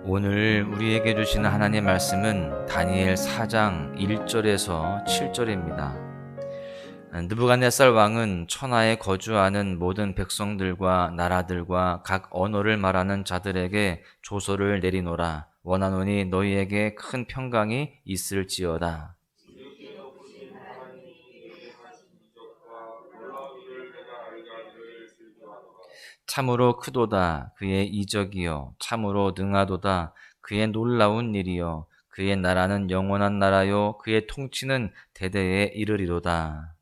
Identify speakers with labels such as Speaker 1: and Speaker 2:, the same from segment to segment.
Speaker 1: 오늘 우리에게 주시는 하나님의 말씀은 다니엘 4장 1절에서 7절입니다. 느부갓네살 왕은 천하에 거주하는 모든 백성들과 나라들과 각 언어를 말하는 자들에게 조서를 내리노라. 원하노니 너희에게 큰 평강이 있을지어다. 참으로 크도다 그의 이적이요 참으로 능하도다 그의 놀라운 일이요 그의 나라는 영원한 나라요 그의 통치는 대대에 이르리로다.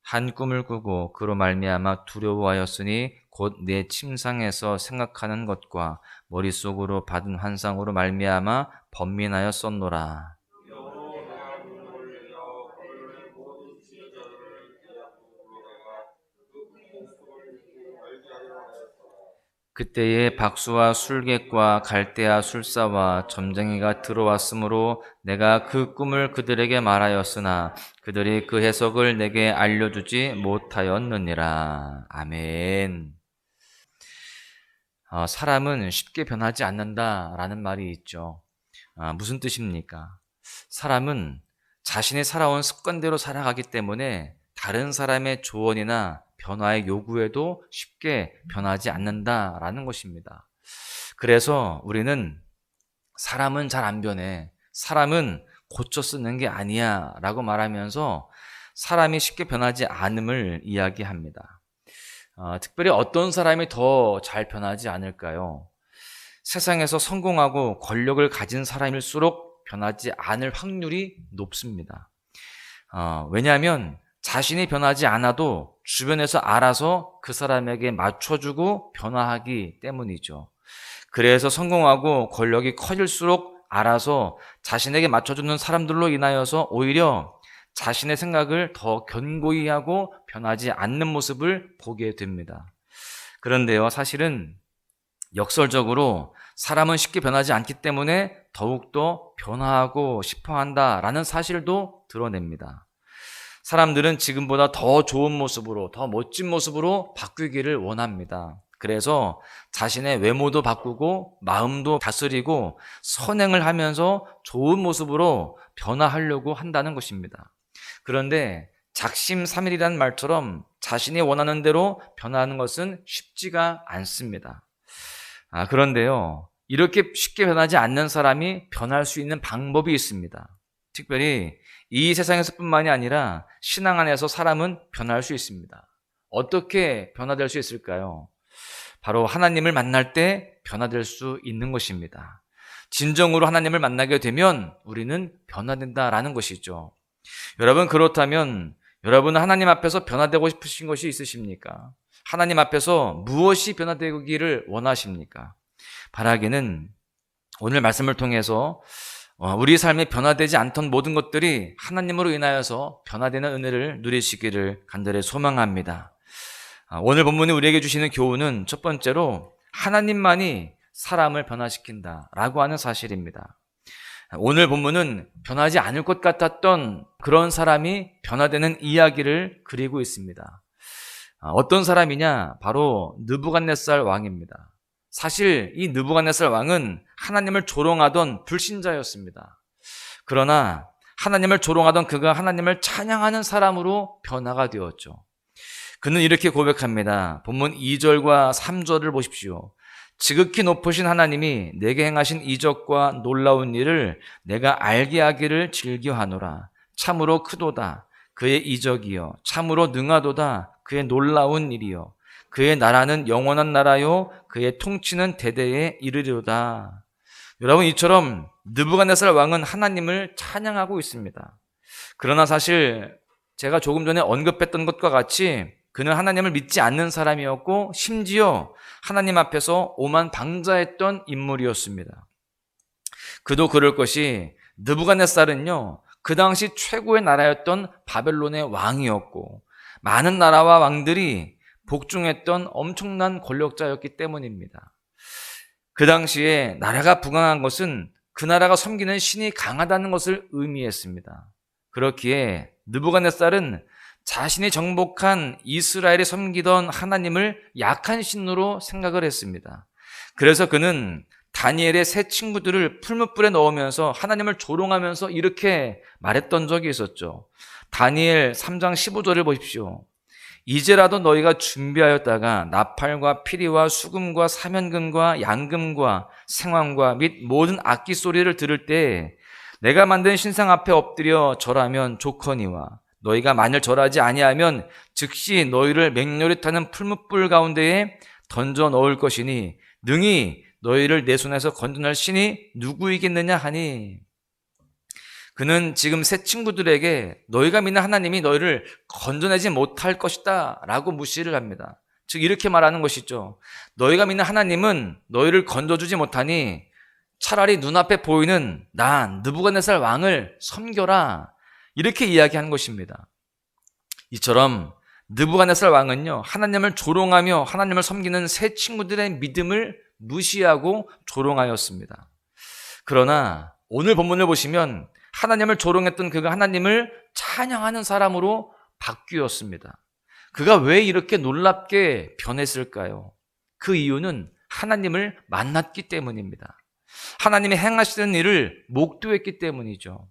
Speaker 1: 한 꿈을 꾸고 그로 말미암아 두려워하였으니 곧 내 침상에서 생각하는 것과 머릿속으로 받은 환상으로 말미암아 번민하여 썼노라. 그때에 박수와 술객과 갈대아 술사와 점쟁이가 들어왔으므로 내가 그 꿈을 그들에게 말하였으나 그들이 그 해석을 내게 알려주지 못하였느니라. 아멘. 사람은 쉽게 변하지 않는다라는 말이 있죠. 무슨 뜻입니까? 사람은 자신이 살아온 습관대로 살아가기 때문에 다른 사람의 조언이나 변화의 요구에도 쉽게 변하지 않는다라는 것입니다. 그래서 우리는 사람은 잘 안 변해. 사람은 고쳐 쓰는 게 아니야 라고 말하면서 사람이 쉽게 변하지 않음을 이야기합니다. 특별히 어떤 사람이 더 잘 변하지 않을까요? 세상에서 성공하고 권력을 가진 사람일수록 변하지 않을 확률이 높습니다. 왜냐하면 자신이 변하지 않아도 주변에서 알아서 그 사람에게 맞춰주고 변화하기 때문이죠. 그래서 성공하고 권력이 커질수록 알아서 자신에게 맞춰주는 사람들로 인하여서 오히려 자신의 생각을 더 견고히 하고 변하지 않는 모습을 보게 됩니다. 그런데요, 사실은 역설적으로 사람은 쉽게 변하지 않기 때문에 더욱더 변화하고 싶어 한다라는 사실도 드러냅니다. 사람들은 지금보다 더 좋은 모습으로, 더 멋진 모습으로 바뀌기를 원합니다. 그래서 자신의 외모도 바꾸고 마음도 다스리고 선행을 하면서 좋은 모습으로 변화하려고 한다는 것입니다. 그런데 작심삼일이라는 말처럼 자신이 원하는 대로 변하는 것은 쉽지가 않습니다. 그런데요, 이렇게 쉽게 변하지 않는 사람이 변할 수 있는 방법이 있습니다. 특별히 이 세상에서뿐만이 아니라 신앙 안에서 사람은 변할 수 있습니다. 어떻게 변화될 수 있을까요? 바로 하나님을 만날 때 변화될 수 있는 것입니다. 진정으로 하나님을 만나게 되면 우리는 변화된다라는 것이죠. 여러분, 그렇다면 여러분은 하나님 앞에서 변화되고 싶으신 것이 있으십니까? 하나님 앞에서 무엇이 변화되기를 원하십니까? 바라기는 오늘 말씀을 통해서 우리 삶이 변화되지 않던 모든 것들이 하나님으로 인하여서 변화되는 은혜를 누리시기를 간절히 소망합니다. 오늘 본문이 우리에게 주시는 교훈은 첫 번째로 하나님만이 사람을 변화시킨다라고 하는 사실입니다. 오늘 본문은 변하지 않을 것 같았던 그런 사람이 변화되는 이야기를 그리고 있습니다. 어떤 사람이냐? 바로 느부갓네살 왕입니다. 사실 이 느부갓네살 왕은 하나님을 조롱하던 불신자였습니다. 그러나 하나님을 조롱하던 그가 하나님을 찬양하는 사람으로 변화가 되었죠. 그는 이렇게 고백합니다. 본문 2절과 3절을 보십시오. 지극히 높으신 하나님이 내게 행하신 이적과 놀라운 일을 내가 알게 하기를 즐겨하노라. 참으로 크도다 그의 이적이요 참으로 능하도다 그의 놀라운 일이요 그의 나라는 영원한 나라요 그의 통치는 대대에 이르리로다. 여러분, 이처럼 느부갓네살 왕은 하나님을 찬양하고 있습니다. 그러나 사실 제가 조금 전에 언급했던 것과 같이 그는 하나님을 믿지 않는 사람이었고 심지어 하나님 앞에서 오만방자했던 인물이었습니다. 그도 그럴 것이 느부갓네살은요, 그 당시 최고의 나라였던 바벨론의 왕이었고 많은 나라와 왕들이 복종했던 엄청난 권력자였기 때문입니다. 그 당시에 나라가 부강한 것은 그 나라가 섬기는 신이 강하다는 것을 의미했습니다. 그렇기에 느부갓네살은 자신이 정복한 이스라엘이 섬기던 하나님을 약한 신으로 생각을 했습니다. 그래서 그는 다니엘의 세 친구들을 풀무불에 넣으면서 하나님을 조롱하면서 이렇게 말했던 적이 있었죠. 다니엘 3장 15절을 보십시오. 이제라도 너희가 준비하였다가 나팔과 피리와 수금과 사면금과 양금과 생황과 및 모든 악기 소리를 들을 때 내가 만든 신상 앞에 엎드려 절하면 좋거니와 너희가 만일 절하지 아니하면 즉시 너희를 맹렬히 타는 풀무불 가운데에 던져 넣을 것이니 능히 너희를 내 손에서 건져낼 신이 누구이겠느냐 하니, 그는 지금 세 친구들에게 너희가 믿는 하나님이 너희를 건져내지 못할 것이다 라고 무시를 합니다. 즉 이렇게 말하는 것이죠. 너희가 믿는 하나님은 너희를 건져주지 못하니 차라리 눈앞에 보이는 나 느부갓네살 왕을 섬겨라, 이렇게 이야기하는 것입니다. 이처럼 느부갓네살 왕은요, 하나님을 조롱하며 하나님을 섬기는 세 친구들의 믿음을 무시하고 조롱하였습니다. 그러나 오늘 본문을 보시면 하나님을 조롱했던 그가 하나님을 찬양하는 사람으로 바뀌었습니다. 그가 왜 이렇게 놀랍게 변했을까요? 그 이유는 하나님을 만났기 때문입니다. 하나님이 행하시는 일을 목도했기 때문이죠.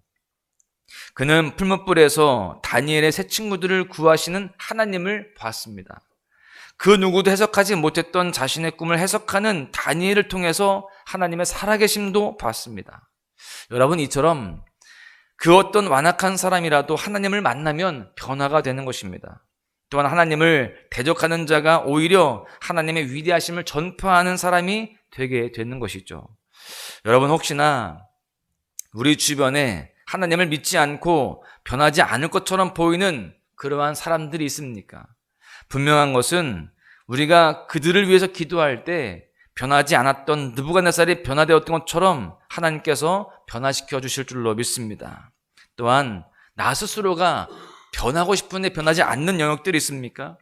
Speaker 1: 그는 풀무불에서 다니엘의 세 친구들을 구하시는 하나님을 봤습니다. 그 누구도 해석하지 못했던 자신의 꿈을 해석하는 다니엘을 통해서 하나님의 살아계심도 봤습니다. 여러분, 이처럼 그 어떤 완악한 사람이라도 하나님을 만나면 변화가 되는 것입니다. 또한 하나님을 대적하는 자가 오히려 하나님의 위대하심을 전파하는 사람이 되게 되는 것이죠. 여러분, 혹시나 우리 주변에 하나님을 믿지 않고 변하지 않을 것처럼 보이는 그러한 사람들이 있습니까? 분명한 것은 우리가 그들을 위해서 기도할 때 변하지 않았던 느부갓네살이 변화되었던 것처럼 하나님께서 변화시켜 주실 줄로 믿습니다. 또한 나 스스로가 변하고 싶은데 변하지 않는 영역들이 있습니까?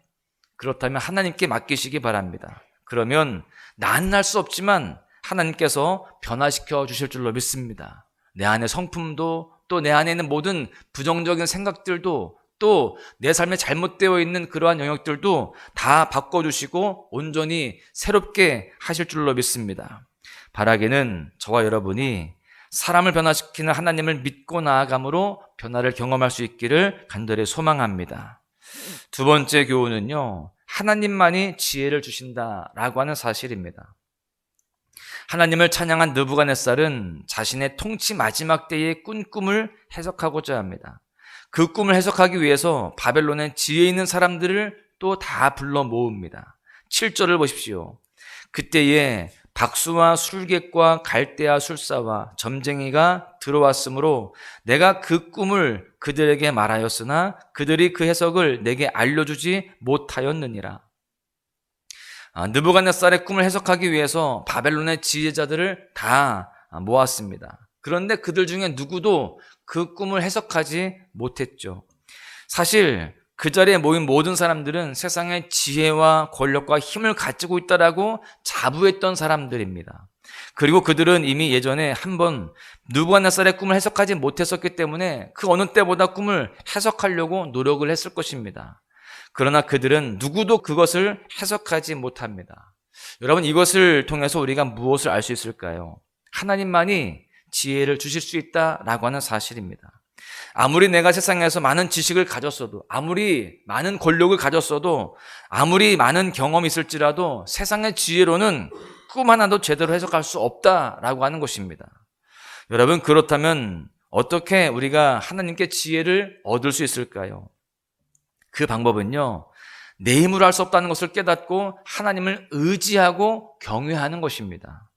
Speaker 1: 그렇다면 하나님께 맡기시기 바랍니다. 그러면 나는 할 수 없지만 하나님께서 변화시켜 주실 줄로 믿습니다. 내 안의 성품도, 또 내 안에 있는 모든 부정적인 생각들도, 또 내 삶에 잘못되어 있는 그러한 영역들도 다 바꿔주시고 온전히 새롭게 하실 줄로 믿습니다. 바라기는 저와 여러분이 사람을 변화시키는 하나님을 믿고 나아감으로 변화를 경험할 수 있기를 간절히 소망합니다. 두 번째 교훈은요, 하나님만이 지혜를 주신다라고 하는 사실입니다. 하나님을 찬양한 느부갓네살은 자신의 통치 마지막 때의 꾼 꿈을 해석하고자 합니다. 그 꿈을 해석하기 위해서 바벨론의 지혜 있는 사람들을 또 다 불러 모읍니다. 7절을 보십시오. 그때에 박수와 술객과 갈대아 술사와 점쟁이가 들어왔으므로 내가 그 꿈을 그들에게 말하였으나 그들이 그 해석을 내게 알려주지 못하였느니라. 느부갓네살의 꿈을 해석하기 위해서 바벨론의 지혜자들을 다 모았습니다. 그런데 그들 중에 누구도 그 꿈을 해석하지 못했죠. 사실 그 자리에 모인 모든 사람들은 세상의 지혜와 권력과 힘을 가지고 있다라고 자부했던 사람들입니다. 그리고 그들은 이미 예전에 한번 느부갓네살의 꿈을 해석하지 못했었기 때문에 그 어느 때보다 꿈을 해석하려고 노력을 했을 것입니다. 그러나 그들은 누구도 그것을 해석하지 못합니다. 여러분, 이것을 통해서 우리가 무엇을 알 수 있을까요? 하나님만이 지혜를 주실 수 있다라고 하는 사실입니다. 아무리 내가 세상에서 많은 지식을 가졌어도, 아무리 많은 권력을 가졌어도, 아무리 많은 경험이 있을지라도 세상의 지혜로는 꿈 하나도 제대로 해석할 수 없다라고 하는 것입니다. 여러분, 그렇다면 어떻게 우리가 하나님께 지혜를 얻을 수 있을까요? 그 방법은요, 내 힘으로 할 수 없다는 것을 깨닫고 하나님을 의지하고 경외하는 것입니다.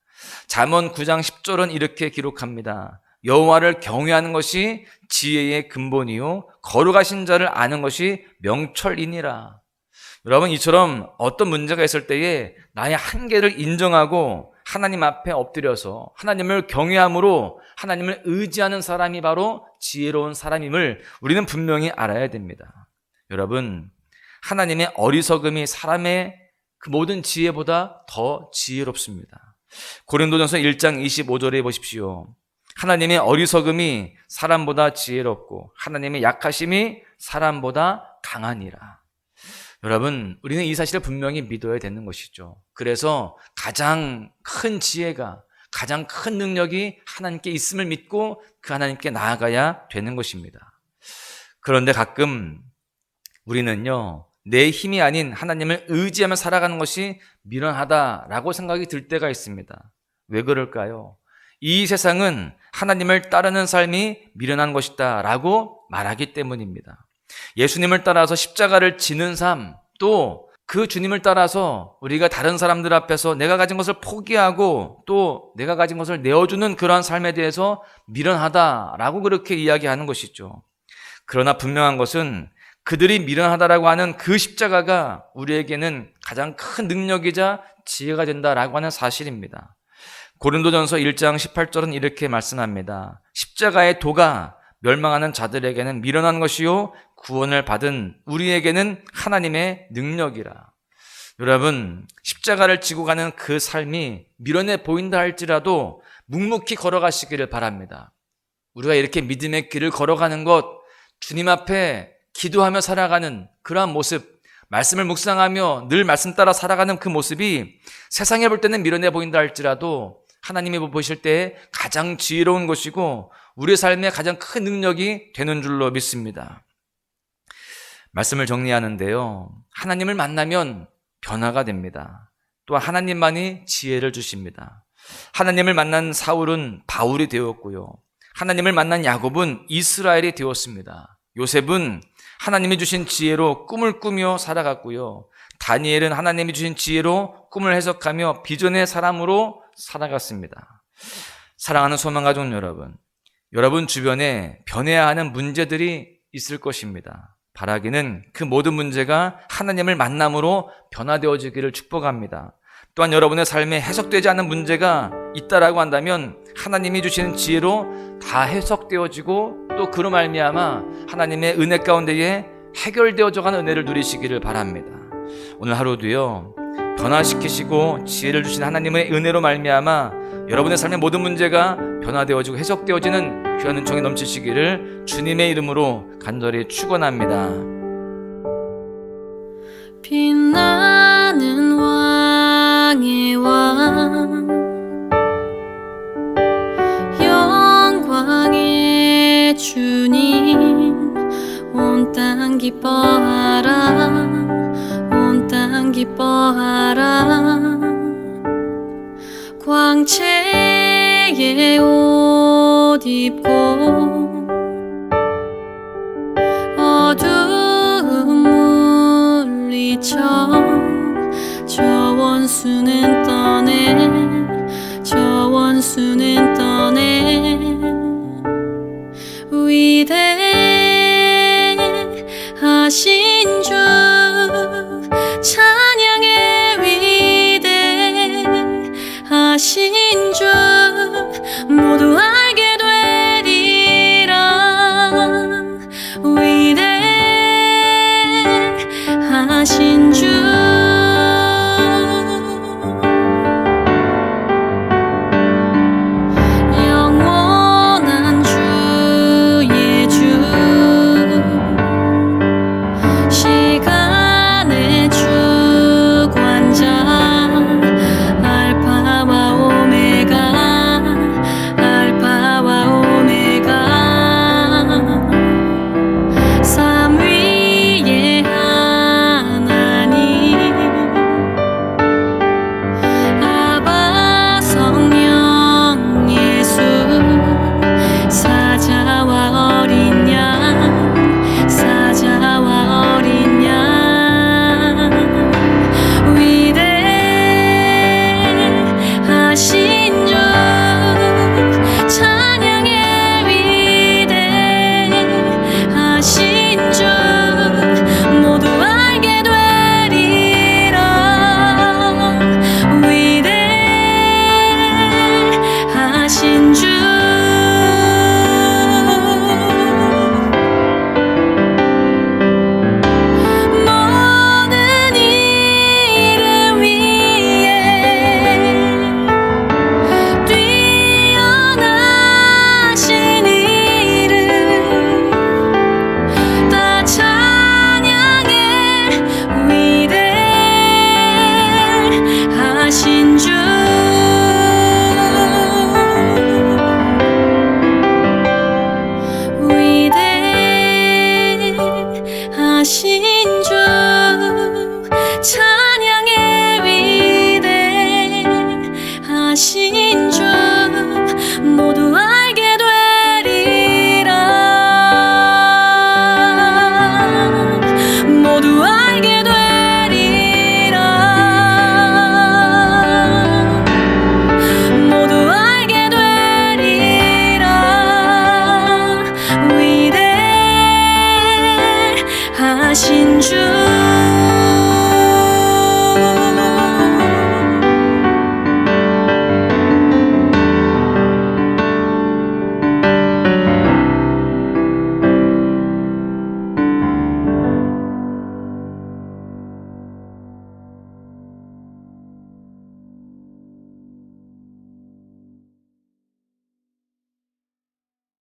Speaker 1: 잠언 9장 10절은 이렇게 기록합니다. 여호와를 경외하는 것이 지혜의 근본이요 거룩하신 자를 아는 것이 명철이니라. 여러분, 이처럼 어떤 문제가 있을 때에 나의 한계를 인정하고 하나님 앞에 엎드려서 하나님을 경외함으로 하나님을 의지하는 사람이 바로 지혜로운 사람임을 우리는 분명히 알아야 됩니다. 여러분, 하나님의 어리석음이 사람의 그 모든 지혜보다 더 지혜롭습니다. 고린도전서 1장 25절에 보십시오. 하나님의 어리석음이 사람보다 지혜롭고 하나님의 약하심이 사람보다 강하니라. 여러분, 우리는 이 사실을 분명히 믿어야 되는 것이죠. 그래서 가장 큰 지혜가, 가장 큰 능력이 하나님께 있음을 믿고 그 하나님께 나아가야 되는 것입니다. 그런데 가끔 우리는요, 내 힘이 아닌 하나님을 의지하며 살아가는 것이 미련하다라고 생각이 들 때가 있습니다. 왜 그럴까요? 이 세상은 하나님을 따르는 삶이 미련한 것이다 라고 말하기 때문입니다. 예수님을 따라서 십자가를 지는 삶, 또 그 주님을 따라서 우리가 다른 사람들 앞에서 내가 가진 것을 포기하고 또 내가 가진 것을 내어주는 그러한 삶에 대해서 미련하다라고 그렇게 이야기하는 것이죠. 그러나 분명한 것은 그들이 미련하다라고 하는 그 십자가가 우리에게는 가장 큰 능력이자 지혜가 된다라고 하는 사실입니다. 고린도전서 1장 18절은 이렇게 말씀합니다. 십자가의 도가 멸망하는 자들에게는 미련한 것이요 구원을 받은 우리에게는 하나님의 능력이라. 여러분, 십자가를 지고 가는 그 삶이 미련해 보인다 할지라도 묵묵히 걸어가시기를 바랍니다. 우리가 이렇게 믿음의 길을 걸어가는 것, 주님 앞에 기도하며 살아가는 그러한 모습, 말씀을 묵상하며 늘 말씀 따라 살아가는 그 모습이 세상에 볼 때는 미련해 보인다 할지라도 하나님이 보실 때 가장 지혜로운 것이고 우리의 삶에 가장 큰 능력이 되는 줄로 믿습니다. 말씀을 정리하는데요, 하나님을 만나면 변화가 됩니다. 또 하나님만이 지혜를 주십니다. 하나님을 만난 사울은 바울이 되었고요, 하나님을 만난 야곱은 이스라엘이 되었습니다. 요셉은 하나님이 주신 지혜로 꿈을 꾸며 살아갔고요, 다니엘은 하나님이 주신 지혜로 꿈을 해석하며 비전의 사람으로 살아갔습니다. 사랑하는 소망가족 여러분, 여러분 주변에 변해야 하는 문제들이 있을 것입니다. 바라기는 그 모든 문제가 하나님을 만남으로 변화되어지기를 축복합니다. 또한 여러분의 삶에 해석되지 않은 문제가 있다라고 한다면 하나님이 주시는 지혜로 다 해석되어지고 또 그로 말미암아 하나님의 은혜 가운데에 해결되어져 가는 은혜를 누리시기를 바랍니다. 오늘 하루도요, 변화시키시고 지혜를 주신 하나님의 은혜로 말미암아 여러분의 삶의 모든 문제가 변화되어지고 해석되어지는 귀한 은총이 넘치시기를 주님의 이름으로 간절히 축원합니다.
Speaker 2: 빛나는 왕의 왕, 영광의 주님, 온 땅 기뻐하라, 온 땅 기뻐하라. 광채의 옷 입고 어두움 물리쳐 저 원수는 떠내, 저 원수는 떠내. 위대하신 주 찬양의 위대하신 주 모두 알게 되리라. 위대하신 주 영원한 주의 주 주